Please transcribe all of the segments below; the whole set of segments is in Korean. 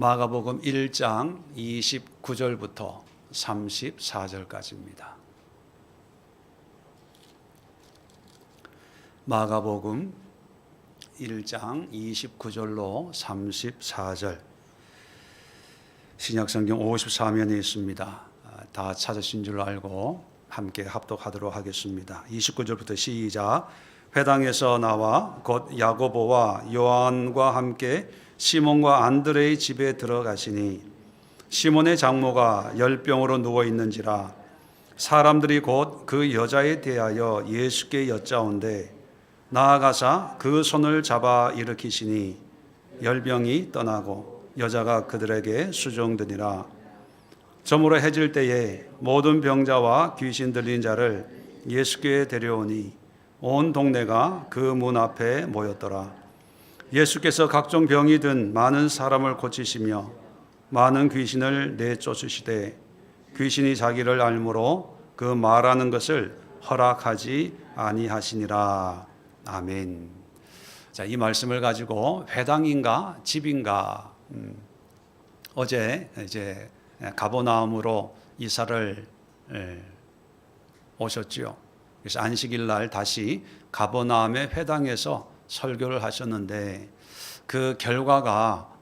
마가복음 1장 29절부터 34절까지입니다. 마가복음 1장 29절로 34절, 신약성경 54면에 있습니다. 다 찾으신 줄 알고 함께 합독하도록 하겠습니다. 29절부터 시작. 회당에서 나와 곧 야고보와 요한과 함께 시몬과 안드레의 집에 들어가시니 시몬의 장모가 열병으로 누워 있는지라 사람들이 곧 그 여자에 대하여 예수께 여짜온대 나아가사 그 손을 잡아 일으키시니 열병이 떠나고 여자가 그들에게 수종되니라. 저물어 해질 때에 모든 병자와 귀신 들린 자를 예수께 데려오니 온 동네가 그 문 앞에 모였더라. 예수께서 각종 병이 든 많은 사람을 고치시며 많은 귀신을 내쫓으시되 귀신이 자기를 알므로 그 말하는 것을 허락하지 아니하시니라. 아멘. 자, 이 말씀을 가지고 회당인가 집인가, 어제 이제 가버나움으로 이사를 오셨지요. 그래서 안식일 날 다시 가버나움의 회당에서 설교를 하셨는데 그 결과가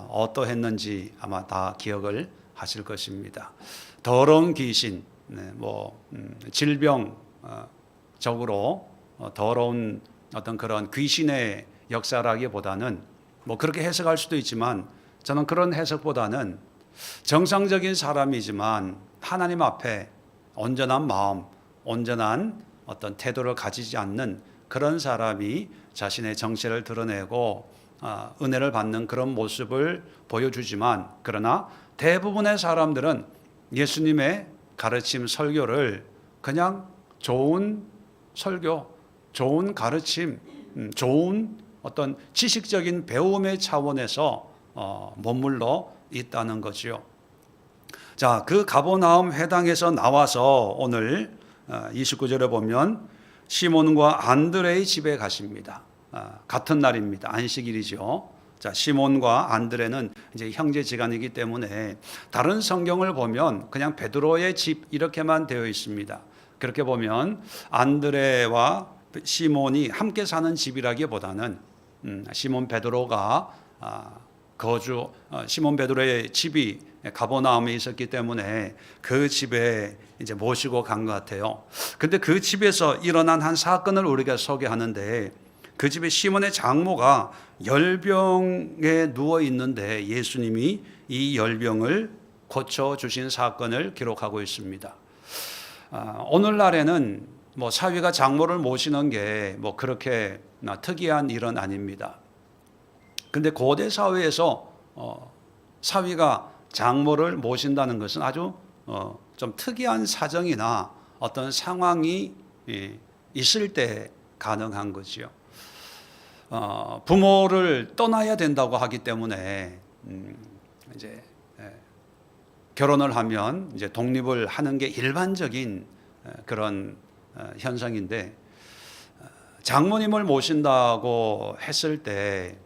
어떠했는지 아마 다 기억을 하실 것입니다. 더러운 귀신, 질병적으로 더러운 어떤 그런 귀신의 역사라기보다는 그렇게 해석할 수도 있지만 저는 그런 해석보다는 정상적인 사람이지만 하나님 앞에 온전한 마음, 온전한 어떤 태도를 가지지 않는 그런 사람이 자신의 정체를 드러내고 은혜를 받는 그런 모습을 보여주지만, 그러나 대부분의 사람들은 예수님의 가르침 설교를 그냥 좋은 설교, 좋은 가르침, 좋은 어떤 지식적인 배움의 차원에서 머물러 있다는 거지요. 자, 그 가버나움 회당에서 나와서 오늘 29절에 보면 시몬과 안드레의 집에 가십니다. 같은 날입니다. 안식일이죠. 자, 시몬과 안드레는 이제 형제지간이기 때문에 다른 성경을 보면 그냥 베드로의 집 이렇게만 되어 있습니다. 그렇게 보면 안드레와 시몬이 함께 사는 집이라기보다는 시몬 베드로가 시몬 베드로의 집이 가버나움에 있었기 때문에 그 집에 이제 모시고 간 것 같아요. 근데 그 집에서 일어난 한 사건을 우리가 소개하는데, 그 집에 시몬의 장모가 열병에 누워 있는데 예수님이 이 열병을 고쳐 주신 사건을 기록하고 있습니다. 오늘날에는 사위가 장모를 모시는 게 그렇게 특이한 일은 아닙니다. 근데 고대 사회에서 사위가 장모를 모신다는 것은 아주 좀 특이한 사정이나 어떤 상황이 있을 때 가능한 거지요. 부모를 떠나야 된다고 하기 때문에 이제 결혼을 하면 이제 독립을 하는 게 일반적인 그런 현상인데, 장모님을 모신다고 했을 때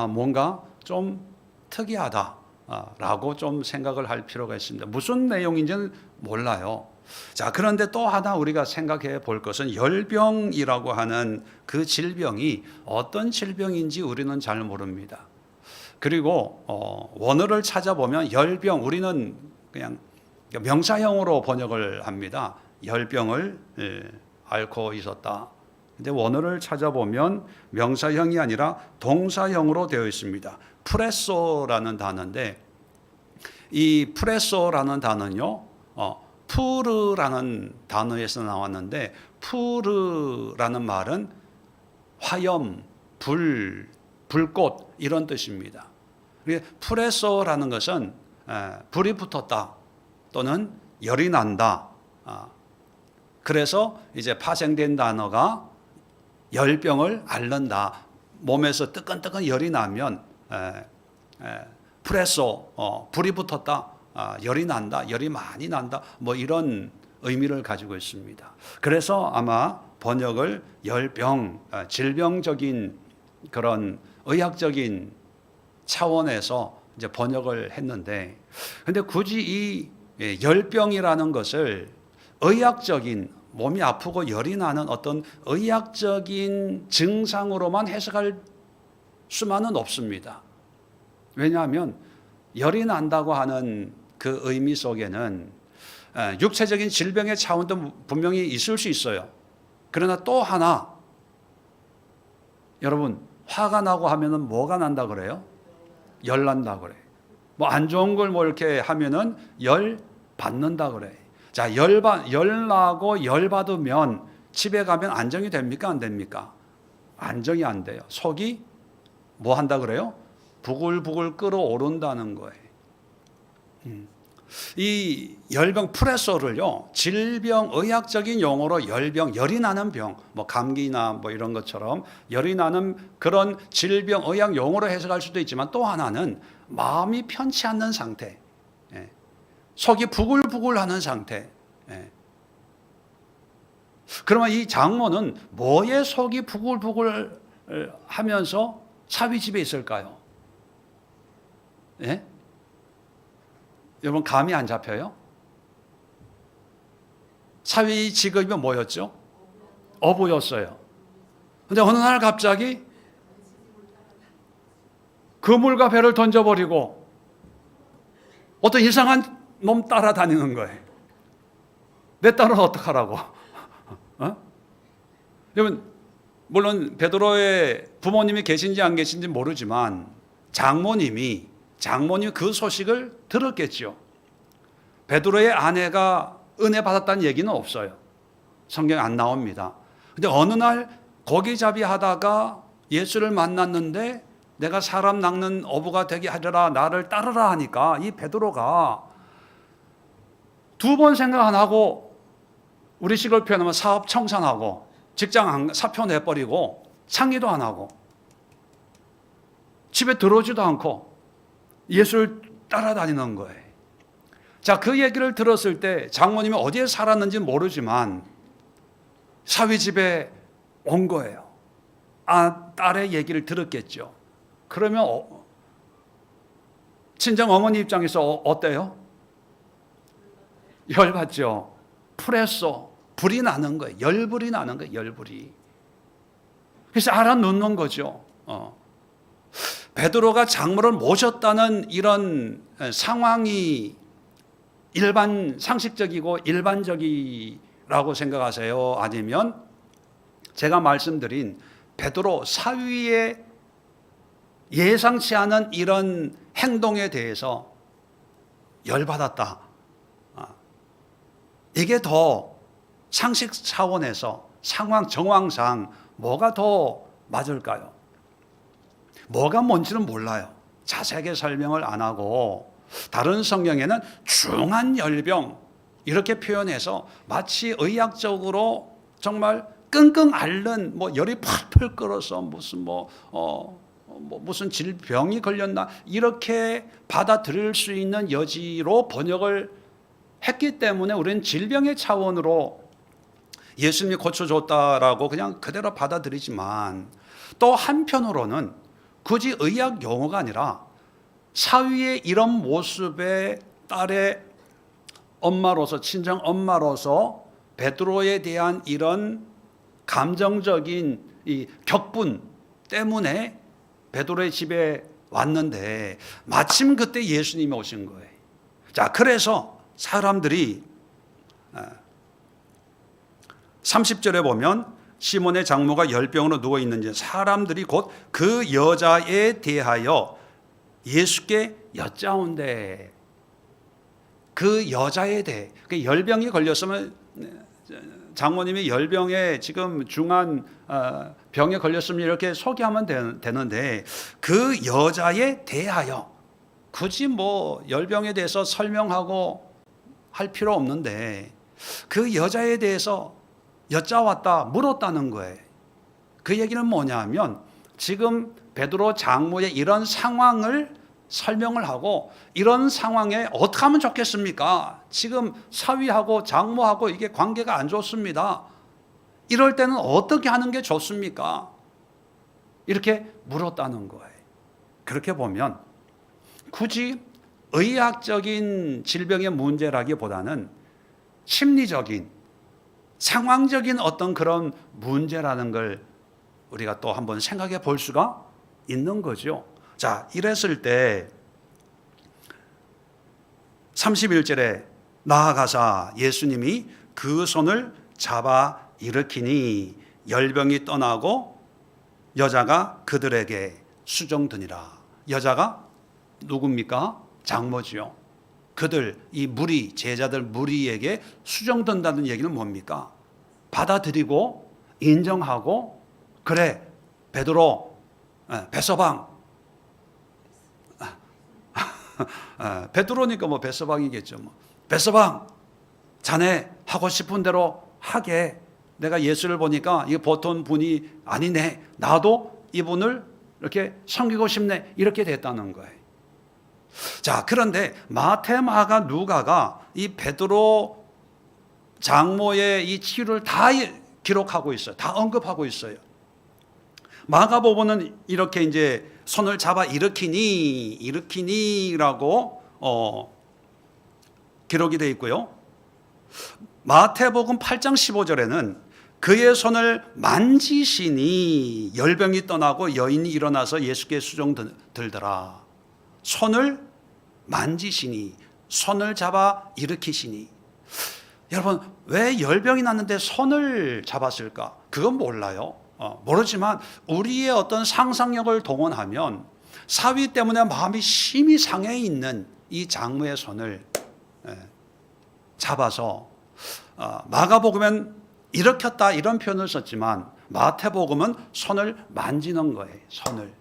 뭔가 좀 특이하다라고 좀 생각을 할 필요가 있습니다. 무슨 내용인지는 몰라요. 자, 그런데 또 하나 우리가 생각해 볼 것은 열병이라고 하는 그 질병이 어떤 질병인지 우리는 잘 모릅니다. 그리고 원어를 찾아보면 열병, 우리는 그냥 명사형으로 번역을 합니다. 열병을 앓고 있었다. 근데 원어를 찾아보면 명사형이 아니라 동사형으로 되어 있습니다. 프레소라는 단어인데, 이 프레소라는 단어는요, 푸르라는 단어에서 나왔는데, 푸르라는 말은 화염, 불꽃 이런 뜻입니다. 프레소라는 것은 불이 붙었다 또는 열이 난다. 그래서 이제 파생된 단어가 열병을 앓는다. 몸에서 뜨끈뜨끈 열이 나면 프레소, 불이 붙었다, 열이 난다, 열이 많이 난다, 이런 의미를 가지고 있습니다. 그래서 아마 번역을 열병, 질병적인 그런 의학적인 차원에서 이제 번역을 했는데, 근데 굳이 이 열병이라는 것을 의학적인, 몸이 아프고 열이 나는 어떤 의학적인 증상으로만 해석할 수만은 없습니다. 왜냐하면 열이 난다고 하는 그 의미 속에는 육체적인 질병의 차원도 분명히 있을 수 있어요. 그러나 또 하나, 여러분, 화가 나고 하면은 뭐가 난다 그래요? 열 난다 그래. 뭐 안 좋은 걸 뭐 이렇게 하면은 열 받는다 그래. 자, 열 나고 열 받으면 집에 가면 안정이 됩니까? 안 됩니까? 안정이 안 돼요. 속이 뭐 한다 그래요? 부글부글 끓어오른다는 거예요. 이 열병 프레소를요, 질병 의학적인 용어로 열병, 열이 나는 병, 뭐 감기나 뭐 이런 것처럼 열이 나는 그런 질병 의학 용어로 해석할 수도 있지만, 또 하나는 마음이 편치 않는 상태, 속이 부글부글하는 상태. 그러면 이 장모는 뭐에 속이 부글부글 하면서 사위 집에 있을까요? 예? 여러분, 감이 안 잡혀요? 사위 직업이 뭐였죠? 어부였어요. 근데 어느 날 갑자기 그물과 배를 던져버리고 어떤 이상한 놈 따라다니는 거예요. 내 딸은 어떡하라고? 여러분, 물론 베드로의 부모님이 계신지 안 계신지 모르지만 장모님이 그 소식을 들었겠죠. 베드로의 아내가 은혜 받았다는 얘기는 없어요. 성경에 안 나옵니다. 근데 어느 날 고기잡이 하다가 예수를 만났는데, 내가 사람 낚는 어부가 되게 하려라, 나를 따르라 하니까 이 베드로가 두 번 생각 안 하고, 우리식으로 표현하면 사업 청산하고 직장 사표 내버리고 상의도 안 하고 집에 들어오지도 않고 예수를 따라다니는 거예요. 자, 그 얘기를 들었을 때 장모님이 어디에 살았는지 모르지만 사위 집에 온 거예요. 딸의 얘기를 들었겠죠. 그러면 친정 어머니 입장에서 어때요? 열받죠. 프레소, 불이 나는 거예요. 열불이 나는 거예요. 열불이. 그래서 알아놓는 거죠. 베드로가 장모를 모셨다는 이런 상황이 일반 상식적이고 일반적이라고 생각하세요? 아니면 제가 말씀드린 베드로 사위의 예상치 않은 이런 행동에 대해서 열받았다, 이게 더 상식 차원에서 상황 정황상 뭐가 더 맞을까요? 뭐가 뭔지는 몰라요. 자세하게 설명을 안 하고 다른 성경에는 중한 열병 이렇게 표현해서 마치 의학적으로 정말 끙끙 앓는, 뭐 열이 펄펄 끓어서 무슨 질병이 걸렸나 이렇게 받아들일 수 있는 여지로 번역을 했기 때문에 우리는 질병의 차원으로 예수님이 고쳐줬다라고 그냥 그대로 받아들이지만, 또 한편으로는 굳이 의학 용어가 아니라 사위의 이런 모습에 딸의 엄마로서, 친정 엄마로서 베드로에 대한 이런 감정적인 이 격분 때문에 베드로의 집에 왔는데 마침 그때 예수님이 오신 거예요. 자, 그래서 사람들이 30절에 보면 시몬의 장모가 열병으로 누워 있는지 사람들이 곧 그 여자에 대하여 예수께 여짜온대. 그 여자에 대해, 열병이 걸렸으면, 장모님이 열병에 지금 중한 병에 걸렸으면 이렇게 소개하면 되는데 그 여자에 대하여, 굳이 뭐 열병에 대해서 설명하고 할 필요 없는데 그 여자에 대해서 여짜왔다, 물었다는 거예요. 그 얘기는 뭐냐면 지금 베드로 장모의 이런 상황을 설명을 하고, 이런 상황에 어떻게 하면 좋겠습니까? 지금 사위하고 장모하고 이게 관계가 안 좋습니다. 이럴 때는 어떻게 하는 게 좋습니까? 이렇게 물었다는 거예요. 그렇게 보면 굳이 의학적인 질병의 문제라기보다는 심리적인, 상황적인 어떤 그런 문제라는 걸 우리가 또 한번 생각해 볼 수가 있는 거죠. 자, 이랬을 때 31절에 나아가사 예수님이 그 손을 잡아 일으키니 열병이 떠나고 여자가 그들에게 수종드니라. 여자가 누굽니까? 장모지요. 그들, 이 무리, 제자들 무리에게 수종든다는 얘기는 뭡니까? 받아들이고 인정하고, 그래 베드로, 베서방, 베드로니까 뭐 베서방이겠죠. 뭐 베서방, 자네 하고 싶은 대로 하게. 내가 예수를 보니까 이게 보통 분이 아니네. 나도 이분을 이렇게 섬기고 싶네. 이렇게 됐다는 거예요. 자, 그런데 마태, 마가, 누가가 이 베드로 장모의 이 치유를 다 기록하고 있어요. 다 언급하고 있어요. 마가복음은 이렇게 이제 손을 잡아 일으키니라고 기록이 되어 있고요. 마태복음 8장 15절에는 그의 손을 만지시니 열병이 떠나고 여인이 일어나서 예수께 수종들더라. 손을 만지시니, 손을 잡아 일으키시니. 여러분, 왜 열병이 났는데 손을 잡았을까? 그건 몰라요. 모르지만 우리의 어떤 상상력을 동원하면 사위 때문에 마음이 심히 상해 있는 이 장모의 손을 잡아서, 마가복음엔 일으켰다 이런 표현을 썼지만 마태복음은 손을 만지는 거예요. 손을.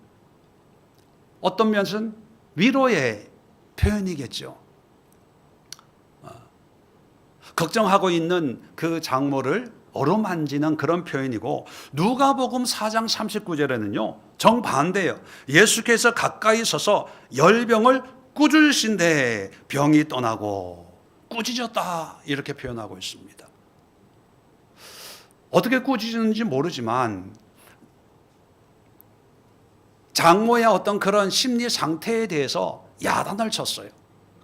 어떤 면은 위로의 표현이겠죠. 걱정하고 있는 그 장모를 어루만지는 그런 표현이고, 누가복음 4장 39절에는요 정반대예요. 예수께서 가까이 서서 열병을 꾸짖으신데 병이 떠나고 꾸짖었다 이렇게 표현하고 있습니다. 어떻게 꾸짖는지 모르지만 장모의 어떤 그런 심리 상태에 대해서 야단을 쳤어요.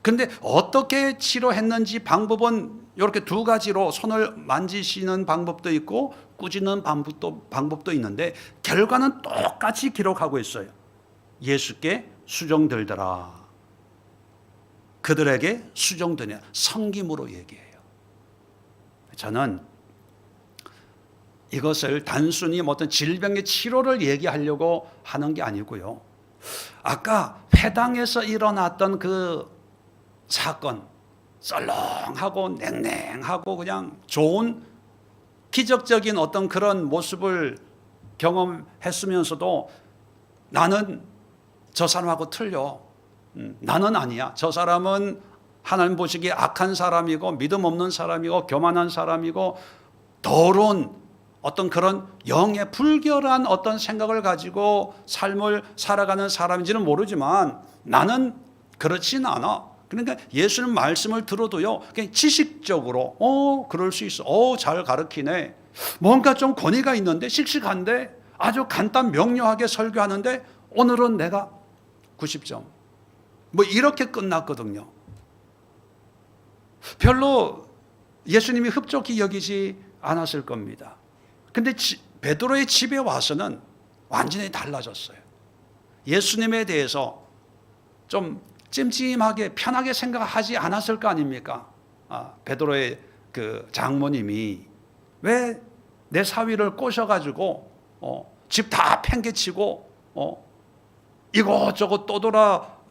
근데 어떻게 치료했는지 방법은 이렇게 두 가지로, 손을 만지시는 방법도 있고 꾸짖는 방법도 있는데 결과는 똑같이 기록하고 있어요. 예수께 수종들더라. 그들에게 수종드냐, 성김으로 얘기해요. 저는 이것을 단순히 어떤 질병의 치료를 얘기하려고 하는 게 아니고요. 아까 회당에서 일어났던 그 사건, 썰렁하고 냉랭하고 그냥 좋은 기적적인 어떤 그런 모습을 경험했으면서도 나는 저 사람하고 틀려. 나는 아니야. 저 사람은 하나님 보시기에 악한 사람이고 믿음 없는 사람이고 교만한 사람이고 더러운 어떤 그런 영의 불결한 어떤 생각을 가지고 삶을 살아가는 사람인지는 모르지만 나는 그렇진 않아. 그러니까 예수님 말씀을 들어도요, 그냥 지식적으로 그럴 수 있어. 잘 가르치네. 뭔가 좀 권위가 있는데, 씩씩한데, 아주 간단 명료하게 설교하는데 오늘은 내가 90점. 뭐 이렇게 끝났거든요. 별로 예수님이 흡족히 여기지 않았을 겁니다. 근데 베드로의 집에 와서는 완전히 달라졌어요. 예수님에 대해서 좀 찜찜하게 편하게 생각하지 않았을 거 아닙니까? 베드로의 그 장모님이 왜 내 사위를 꼬셔가지고 집 다 팽개치고 이곳저곳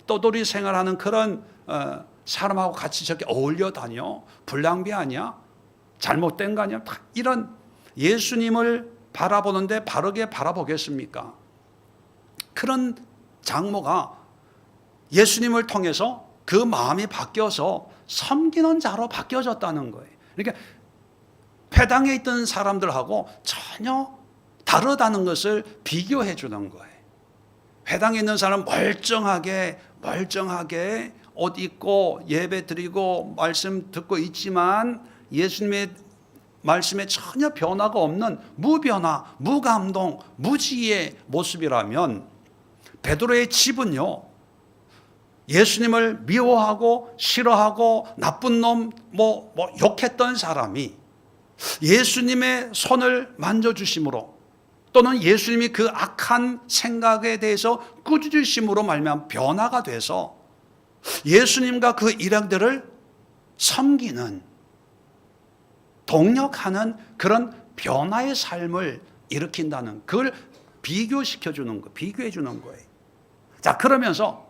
떠돌이 생활하는 그런 사람하고 같이 저렇게 어울려 다녀? 불량배 아니야? 잘못된 거 아니야? 이런 예수님을 바라보는데 바르게 바라보겠습니까? 그런 장모가 예수님을 통해서 그 마음이 바뀌어서 섬기는 자로 바뀌어졌다는 거예요. 그러니까 회당에 있던 사람들하고 전혀 다르다는 것을 비교해 주는 거예요. 회당에 있는 사람 멀쩡하게 옷 입고 예배 드리고 말씀 듣고 있지만 예수님의 말씀에 전혀 변화가 없는 무변화, 무감동, 무지의 모습이라면 베드로의 집은요, 예수님을 미워하고 싫어하고 나쁜 놈 욕했던 사람이 예수님의 손을 만져주심으로 또는 예수님이 그 악한 생각에 대해서 꾸짖으심으로 말미암아 변화가 돼서 예수님과 그 일행들을 섬기는 동력하는 그런 변화의 삶을 일으킨다는, 그걸 비교시켜 주는 거, 비교해 주는 거예요. 자, 그러면서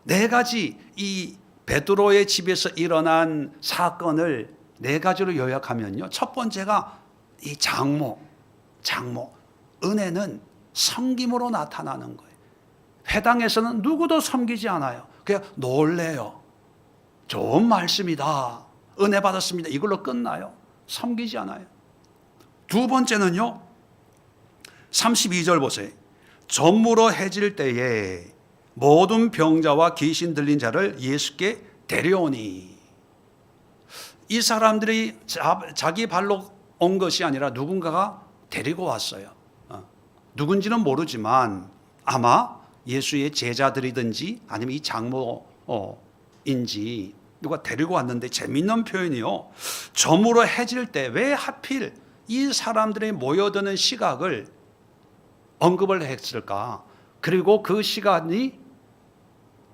네 가지 이 베드로의 집에서 일어난 사건을 네 가지로 요약하면요. 첫 번째가 이 장모. 은혜는 섬김으로 나타나는 거예요. 회당에서는 누구도 섬기지 않아요. 그냥 놀래요. 좋은 말씀이다. 은혜 받았습니다. 이걸로 끝나요. 섬기지 않아요. 두 번째는요. 32절 보세요. 저물어 해질 때에 모든 병자와 귀신 들린 자를 예수께 데려오니. 이 사람들이 자기 발로 온 것이 아니라 누군가가 데리고 왔어요. 누군지는 모르지만 아마 예수의 제자들이든지 아니면 이 장모인지 누가 데리고 왔는데, 재밌는 표현이요. 저물어 해질 때, 왜 하필 이 사람들이 모여드는 시각을 언급을 했을까? 그리고 그 시간이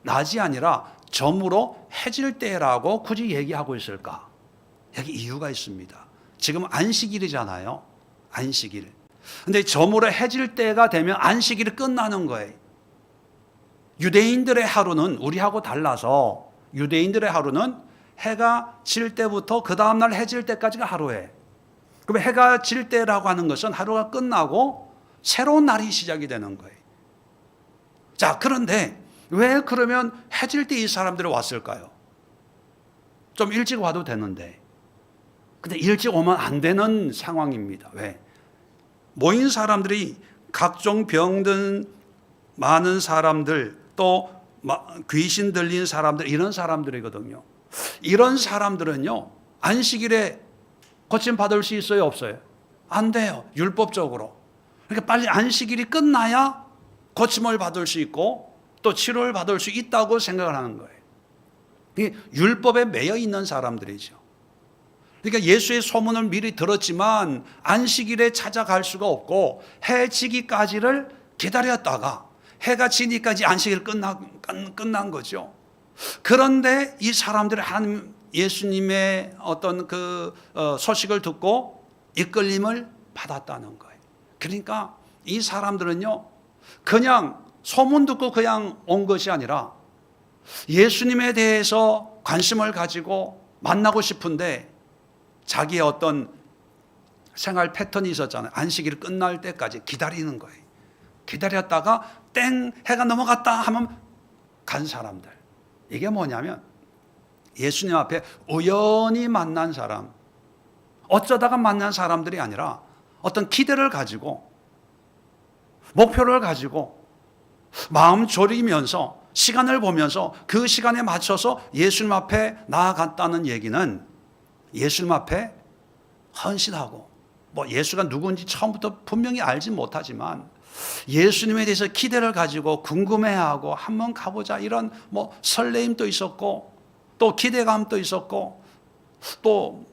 낮이 아니라 저물어 해질 때라고 굳이 얘기하고 있을까? 여기 이유가 있습니다. 지금 안식일이잖아요. 안식일. 근데 저물어 해질 때가 되면 안식일이 끝나는 거예요. 유대인들의 하루는 우리하고 달라서 유대인들의 하루는 해가 질 때부터 그 다음날 해질 때까지가 하루예요. 그럼 해가 질 때라고 하는 것은 하루가 끝나고 새로운 날이 시작이 되는 거예요. 자, 그런데 왜 그러면 해질 때 이 사람들이 왔을까요? 좀 일찍 와도 되는데. 근데 일찍 오면 안 되는 상황입니다. 왜? 모인 사람들이 각종 병든 많은 사람들, 또 귀신 들린 사람들, 이런 사람들이거든요. 이런 사람들은요, 안식일에 고침 받을 수 있어요, 없어요? 안 돼요, 율법적으로. 그러니까 빨리 안식일이 끝나야 고침을 받을 수 있고 또 치료를 받을 수 있다고 생각을 하는 거예요. 이게 율법에 매여 있는 사람들이죠. 그러니까 예수의 소문을 미리 들었지만 안식일에 찾아갈 수가 없고 해 지기까지를 기다렸다가 해가 지니까지 안식일 끝난 거죠. 그런데 이 사람들이 예수님의 어떤 그 소식을 듣고 이끌림을 받았다는 거예요. 그러니까 이 사람들은요, 그냥 소문 듣고 그냥 온 것이 아니라 예수님에 대해서 관심을 가지고 만나고 싶은데 자기의 어떤 생활 패턴이 있었잖아요. 안식일 끝날 때까지 기다리는 거예요. 기다렸다가 땡 해가 넘어갔다 하면 간 사람들. 이게 뭐냐면 예수님 앞에 우연히 만난 사람, 어쩌다가 만난 사람들이 아니라 어떤 기대를 가지고 목표를 가지고 마음 졸이면서 시간을 보면서 그 시간에 맞춰서 예수님 앞에 나아갔다는 얘기는 예수님 앞에 헌신하고, 예수가 누군지 처음부터 분명히 알지 못하지만 예수님에 대해서 기대를 가지고 궁금해하고 한번 가보자, 이런 설레임도 있었고 또 기대감도 있었고 또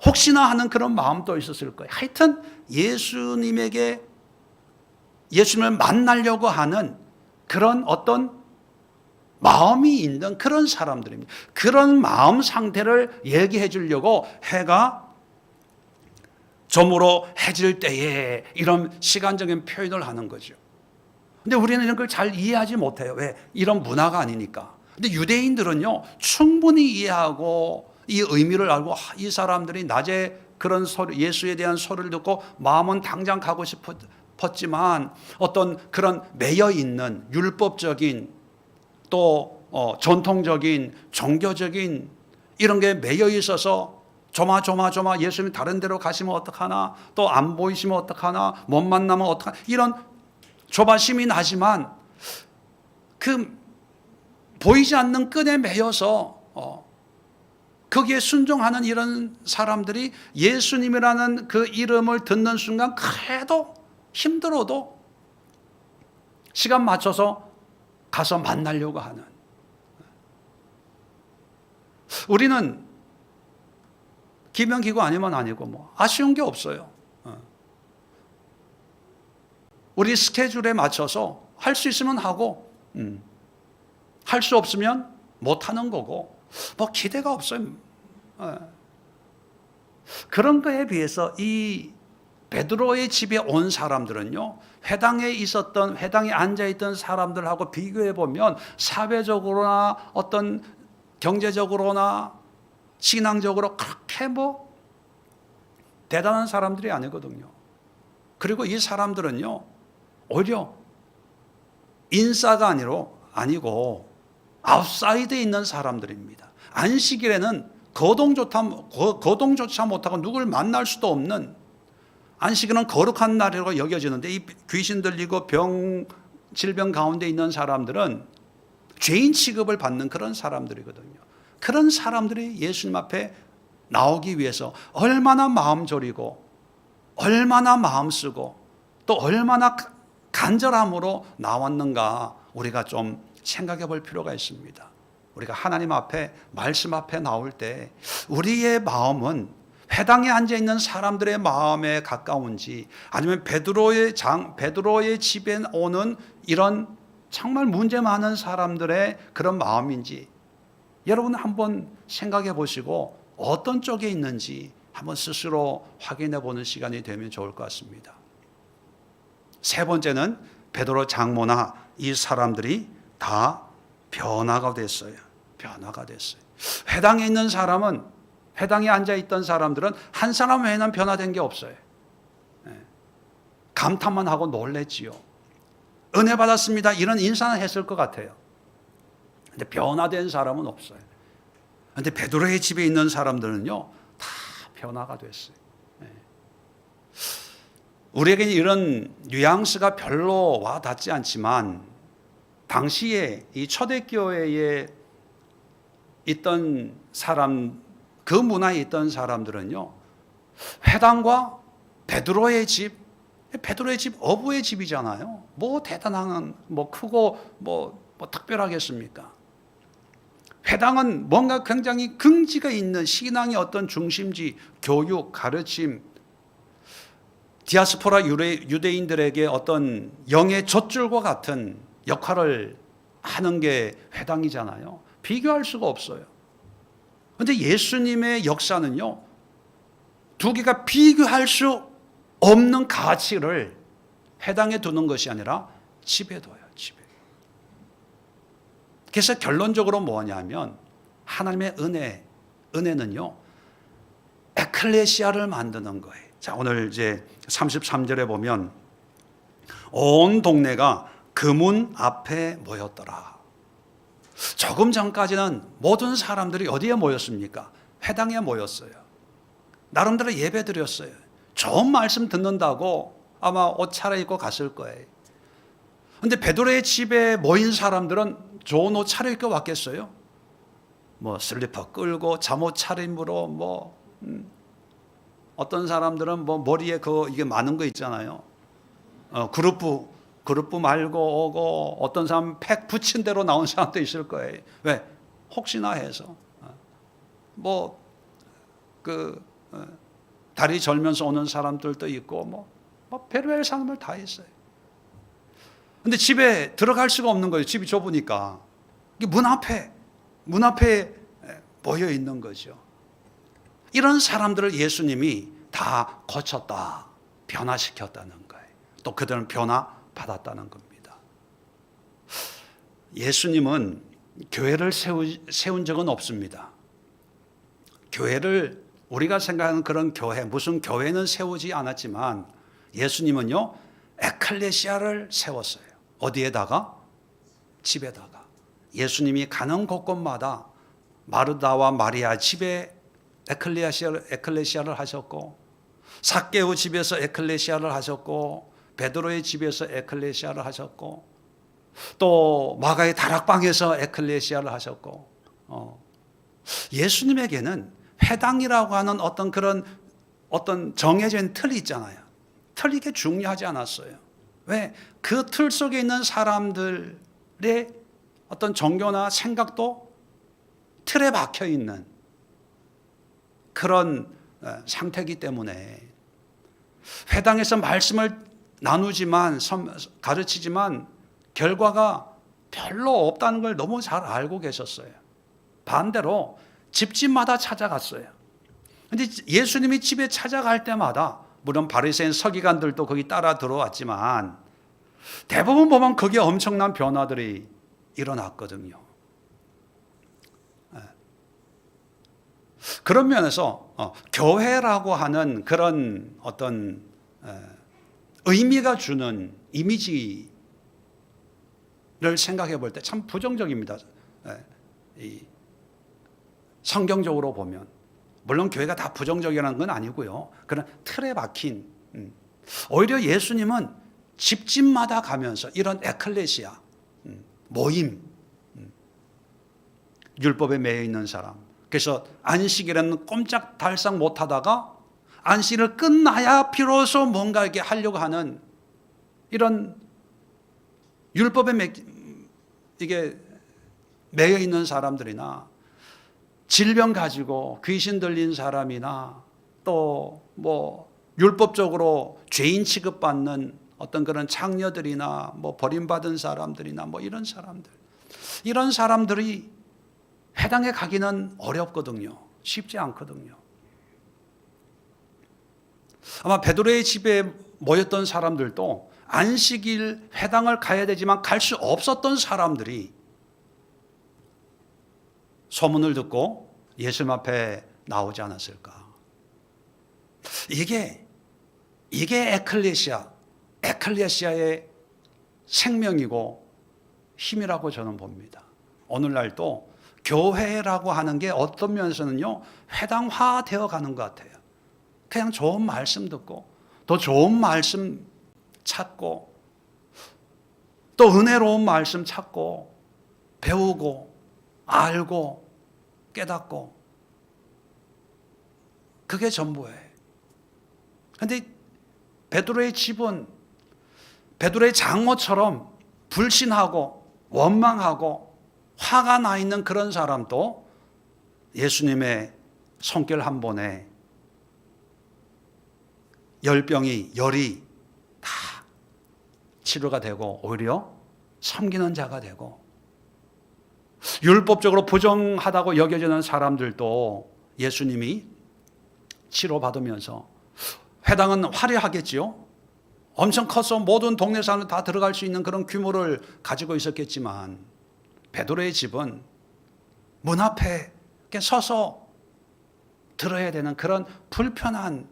혹시나 하는 그런 마음도 있었을 거예요. 하여튼 예수님을 만나려고 하는 그런 어떤 마음이 있는 그런 사람들입니다. 그런 마음 상태를 얘기해 주려고 해가 저물어 해질 때에 이런 시간적인 표현을 하는 거죠. 근데 우리는 이런 걸 잘 이해하지 못해요. 왜? 이런 문화가 아니니까. 근데 유대인들은요, 충분히 이해하고 이 의미를 알고, 이 사람들이 낮에 그런 소리, 예수에 대한 소리를 듣고 마음은 당장 가고 싶었지만 어떤 그런 매여 있는 율법적인 또 전통적인 종교적인 이런 게 매여 있어서 조마조마 예수님 다른 데로 가시면 어떡하나, 또 안 보이시면 어떡하나, 못 만나면 어떡하나, 이런 조바심이 나지만 그 보이지 않는 끈에 매여서 거기에 순종하는 이런 사람들이 예수님이라는 그 이름을 듣는 순간 그래도 힘들어도 시간 맞춰서 가서 만나려고 하는. 우리는 기명기구 아니면 아니고 뭐 아쉬운 게 없어요. 우리 스케줄에 맞춰서 할 수 있으면 하고 할 수 없으면 못 하는 거고 뭐 기대가 없어요. 그런 거에 비해서 이 베드로의 집에 온 사람들은요, 회당에 앉아있던 사람들하고 비교해 보면 사회적으로나 어떤 경제적으로나 신앙적으로 그렇게 뭐 대단한 사람들이 아니거든요. 그리고 이 사람들은요, 오히려 인싸가 아니고 아웃사이드에 있는 사람들입니다. 안식일에는 거동조차 못하고 누굴 만날 수도 없는, 안식일은 거룩한 날이라고 여겨지는데 이 귀신 들리고 질병 가운데 있는 사람들은 죄인 취급을 받는 그런 사람들이거든요. 그런 사람들이 예수님 앞에 나오기 위해서 얼마나 마음 졸이고 얼마나 마음 쓰고 또 얼마나 간절함으로 나왔는가 우리가 좀 생각해 볼 필요가 있습니다. 우리가 하나님 앞에 말씀 앞에 나올 때 우리의 마음은 회당에 앉아 있는 사람들의 마음에 가까운지 아니면 베드로의 집에 오는 이런 정말 문제 많은 사람들의 그런 마음인지 여러분 한번 생각해 보시고 어떤 쪽에 있는지 한번 스스로 확인해 보는 시간이 되면 좋을 것 같습니다. 세 번째는 베드로 장모나 이 사람들이 다 변화가 됐어요. 변화가 됐어요. 회당에 있는 사람은, 회당에 앉아있던 사람들은 한 사람 외에는 변화된 게 없어요. 감탄만 하고 놀랬지요. 은혜 받았습니다 이런 인사는 했을 것 같아요. 근데 변화된 사람은 없어요. 근데 베드로의 집에 있는 사람들은요 다 변화가 됐어요. 우리에게는 이런 뉘앙스가 별로 와 닿지 않지만 당시에 이 초대교회에 있던 사람, 그 문화에 있던 사람들은요 회당과 베드로의 집 어부의 집이잖아요. 뭐 대단한, 뭐 크고 뭐 특별하겠습니까? 회당은 뭔가 굉장히 긍지가 있는 신앙의 어떤 중심지, 교육, 가르침, 디아스포라 유대인들에게 어떤 영의 젖줄과 같은 역할을 하는 게 회당이잖아요. 비교할 수가 없어요. 그런데 예수님의 역사는요, 두 개가 비교할 수 없는 가치를 회당에 두는 것이 아니라 집에 둬요. 집에. 그래서 결론적으로 뭐냐면 하나님의 은혜는요 에클레시아를 만드는 거예요. 자, 오늘 이제 33절에 보면 온 동네가 그 문 앞에 모였더라. 조금 전까지는 모든 사람들이 어디에 모였습니까? 회당에 모였어요. 나름대로 예배 드렸어요. 좋은 말씀 듣는다고 아마 옷 차려입고 갔을 거예요. 그런데 베드로의 집에 모인 사람들은 좋은 옷 차려입고 왔겠어요? 뭐 슬리퍼 끌고 잠옷 차림으로 어떤 사람들은 뭐 머리에 이게 많은 거 있잖아요. 그룹부 말고 오고 어떤 사람 팩 붙인 대로 나온 사람도 있을 거예요. 왜? 혹시나 해서 다리 절면서 오는 사람들도 있고 뭐 별별 사람을 다 있어요. 근데 집에 들어갈 수가 없는 거예요. 집이 좁으니까. 문 앞에 모여 있는 거죠. 이런 사람들을 예수님이 다 고쳤다, 변화시켰다는 거예요. 또 그들은 변화받았다는 겁니다. 예수님은 교회를 세운 적은 없습니다. 교회를 우리가 생각하는 그런 교회, 무슨 교회는 세우지 않았지만 예수님은요 에클레시아를 세웠어요. 어디에다가? 집에다가. 예수님이 가는 곳곳마다 마르다와 마리아 집에 에클레시아를 하셨고, 삭개오 집에서 에클레시아를 하셨고, 베드로의 집에서 에클레시아를 하셨고, 또 마가의 다락방에서 에클레시아를 하셨고, 예수님에게는 회당이라고 하는 어떤 정해진 틀이 있잖아요. 틀이 게 중요하지 않았어요. 왜? 그 틀 속에 있는 사람들의 어떤 종교나 생각도 틀에 박혀 있는 그런 상태이기 때문에 회당에서 말씀을 나누지만 가르치지만 결과가 별로 없다는 걸 너무 잘 알고 계셨어요. 반대로 집집마다 찾아갔어요. 근데 예수님이 집에 찾아갈 때마다 물론 바리새인 서기관들도 거기 따라 들어왔지만 대부분 보면 거기에 엄청난 변화들이 일어났거든요. 그런 면에서 교회라고 하는 그런 어떤 의미가 주는 이미지를 생각해 볼 때 참 부정적입니다. 성경적으로 보면 물론 교회가 다 부정적이라는 건 아니고요. 그런 틀에 박힌 오히려 예수님은 집집마다 가면서 이런 에클레시아 모임 율법에 매여 있는 사람, 그래서 안식일에는 꼼짝달싹 못하다가 안식일을 끝나야 비로소 뭔가 이렇게 하려고 하는 이런 율법에 이게 매여 있는 사람들이나 질병 가지고 귀신 들린 사람이나 또 뭐 율법적으로 죄인 취급받는 어떤 그런 창녀들이나 뭐 버림받은 사람들이나 뭐 이런 사람들이 회당에 가기는 어렵거든요. 쉽지 않거든요. 아마 베드로의 집에 모였던 사람들도 안식일 회당을 가야 되지만 갈 수 없었던 사람들이 소문을 듣고 예수님 앞에 나오지 않았을까. 이게 에클레시아의 생명이고 힘이라고 저는 봅니다. 오늘날도 교회라고 하는 게 어떤 면에서는요, 회당화되어 가는 것 같아요. 그냥 좋은 말씀 듣고 더 좋은 말씀 찾고 또 은혜로운 말씀 찾고 배우고 알고 깨닫고 그게 전부예요. 그런데 베드로의 집은 베드로의 장모처럼 불신하고 원망하고 화가 나 있는 그런 사람도 예수님의 손길 한 번에 열이 다 치료가 되고 오히려 섬기는 자가 되고 율법적으로 부정하다고 여겨지는 사람들도 예수님이 치료받으면서 회당은 화려하겠지요. 엄청 커서 모든 동네 사람들 다 들어갈 수 있는 그런 규모를 가지고 있었겠지만 베드로의 집은 문 앞에 서서 들어야 되는 그런 불편한,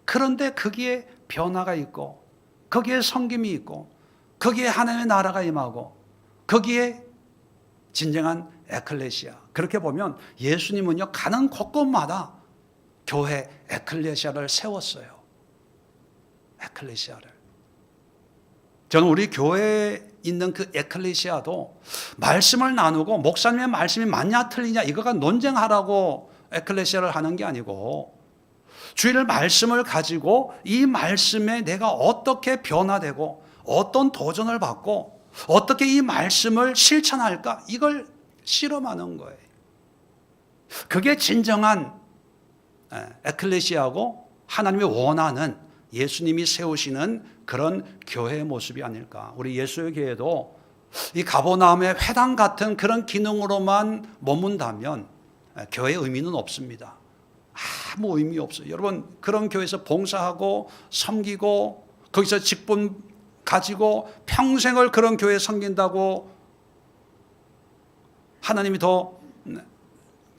그런데 거기에 변화가 있고 거기에 섬김이 있고 거기에 하나님의 나라가 임하고 거기에 진정한 에클레시아. 그렇게 보면 예수님은요, 가는 곳곳마다 교회 에클레시아를 세웠어요. 에클레시아를. 저는 우리 교회에 있는 그 에클레시아도 말씀을 나누고 목사님의 말씀이 맞냐 틀리냐 이거가 논쟁하라고 에클레시아를 하는 게 아니고 주일 말씀을 가지고 이 말씀에 내가 어떻게 변화되고 어떤 도전을 받고 어떻게 이 말씀을 실천할까 이걸 실험하는 거예요. 그게 진정한 에클레시아고 하나님이 원하는 예수님이 세우시는 그런 교회의 모습이 아닐까. 우리 예수의 교회도 이 가버나움의 회당 같은 그런 기능으로만 머문다면 교회의 의미는 없습니다. 아무 의미 없어요. 여러분, 그런 교회에서 봉사하고 섬기고 거기서 직분 가지고 평생을 그런 교회에 섬긴다고 하나님이 더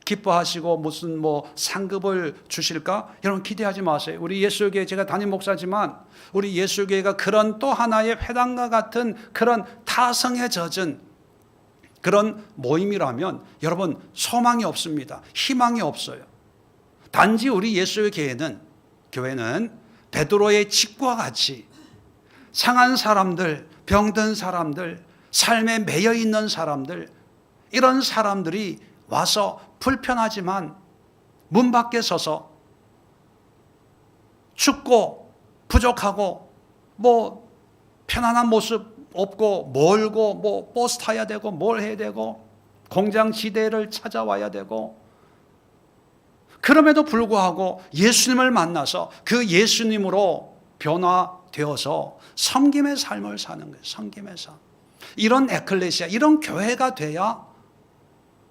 기뻐하시고 무슨 뭐 상급을 주실까? 여러분 기대하지 마세요. 우리 예수교회, 제가 담임 목사지만 우리 예수교회가 그런 또 하나의 회당과 같은 그런 타성에 젖은 그런 모임이라면 여러분 소망이 없습니다. 희망이 없어요. 단지 우리 예수교회는 베드로의 집과 같이 상한 사람들, 병든 사람들, 삶에 매여 있는 사람들, 이런 사람들이 와서 불편하지만 문 밖에 서서 춥고 부족하고 뭐 편안한 모습 없고 멀고 뭐 버스 타야 되고 뭘 해야 되고 공장 지대를 찾아와야 되고, 그럼에도 불구하고 예수님을 만나서 그 예수님으로 변화되어서 섬김의 삶을 사는 거예요. 섬김의 삶. 이런 에클레시아, 이런 교회가 돼야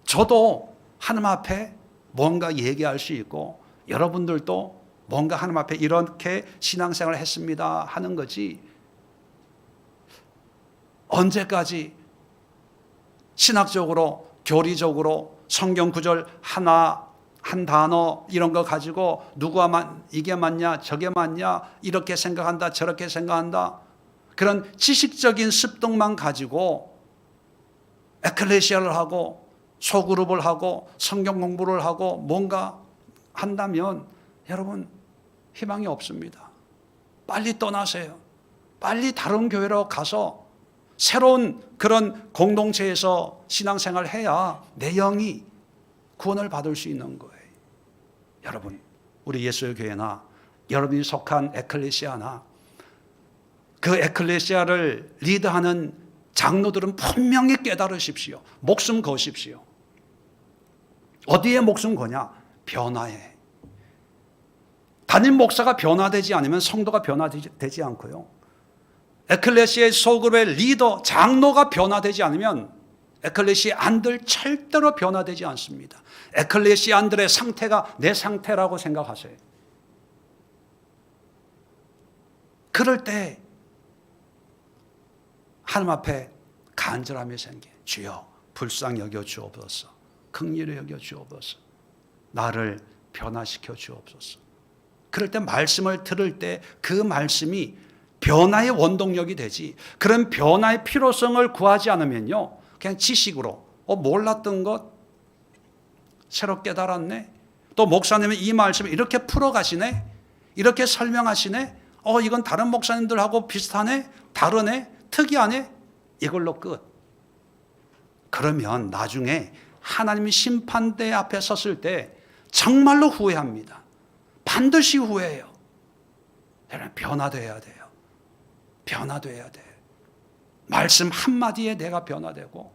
저도 하나님 앞에 뭔가 얘기할 수 있고 여러분들도 뭔가 하나님 앞에 이렇게 신앙생활을 했습니다 하는 거지, 언제까지 신학적으로 교리적으로 성경 구절 하나 한 단어 이런 거 가지고 누가 이게 맞냐 저게 맞냐 이렇게 생각한다 저렇게 생각한다, 그런 지식적인 습득만 가지고 에클레시아를 하고 소그룹을 하고 성경 공부를 하고 뭔가 한다면 여러분 희망이 없습니다. 빨리 떠나세요. 빨리 다른 교회로 가서 새로운 그런 공동체에서 신앙생활을 해야 내 영이 구원을 받을 수 있는 거예요. 여러분, 우리 예수의 교회나 여러분이 속한 에클레시아나 그 에클레시아를 리드하는 장로들은 분명히 깨달으십시오. 목숨 거십시오. 어디에 목숨 거냐? 변화에. 담임 목사가 변화되지 않으면 성도가 변화되지 않고요, 에클레시아의 소그룹의 리더 장로가 변화되지 않으면 에클레시아 안들 절대로 변화되지 않습니다. 에클레시아 안들의 상태가 내 상태라고 생각하세요. 그럴 때 하나님 앞에 간절함이 생겨. 주여 불쌍히 여겨 주옵소서. 긍휼히 여겨 주옵소서. 나를 변화시켜 주옵소서. 그럴 때 말씀을 들을 때 그 말씀이 변화의 원동력이 되지, 그런 변화의 필요성을 구하지 않으면요 그냥 지식으로 몰랐던 것 새로 깨달았네, 또 목사님은 이 말씀을 이렇게 풀어가시네, 이렇게 설명하시네, 이건 다른 목사님들하고 비슷하네, 다르네, 특이하네, 이걸로 끝. 그러면 나중에 하나님이 심판대 앞에 섰을 때 정말로 후회합니다. 반드시 후회해요. 여러분 변화돼야 돼요. 변화돼야 돼요. 말씀 한마디에 내가 변화되고,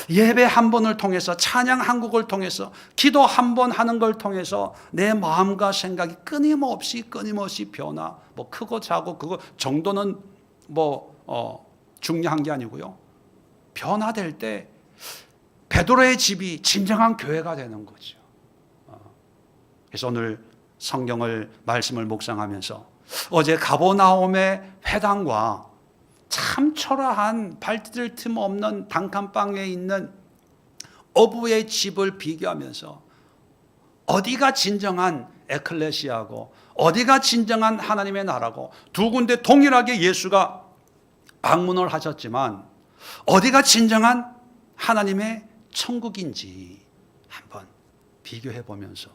예배 한 번을 통해서, 찬양 한 곡을 통해서, 기도 한 번 하는 걸 통해서 내 마음과 생각이 끊임없이 변화, 뭐 크고 작고 그거 정도는 중요한 게 아니고요, 변화될 때 베드로의 집이 진정한 교회가 되는 거죠. 그래서 오늘 성경을 말씀을 묵상하면서 어제 가버나움의 회당과 참 초라한 발디딜 틈 없는 단칸방에 있는 어부의 집을 비교하면서 어디가 진정한 에클레시아고 어디가 진정한 하나님의 나라고, 두 군데 동일하게 예수가 방문을 하셨지만 어디가 진정한 하나님의 천국인지 한번 비교해 보면서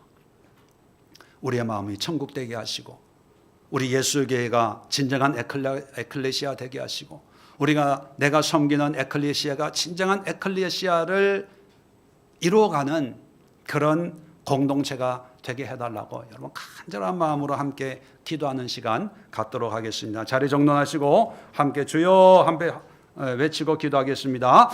우리의 마음이 천국 되게 하시고, 우리 예수교회가 진정한 에클레시아 되게 하시고, 내가 섬기는 에클레시아가 진정한 에클레시아를 이루어가는 그런 공동체가 되게 해달라고 여러분 간절한 마음으로 함께 기도하는 시간 갖도록 하겠습니다. 자리 정돈하시고 함께 주여 함께 외치고 기도하겠습니다.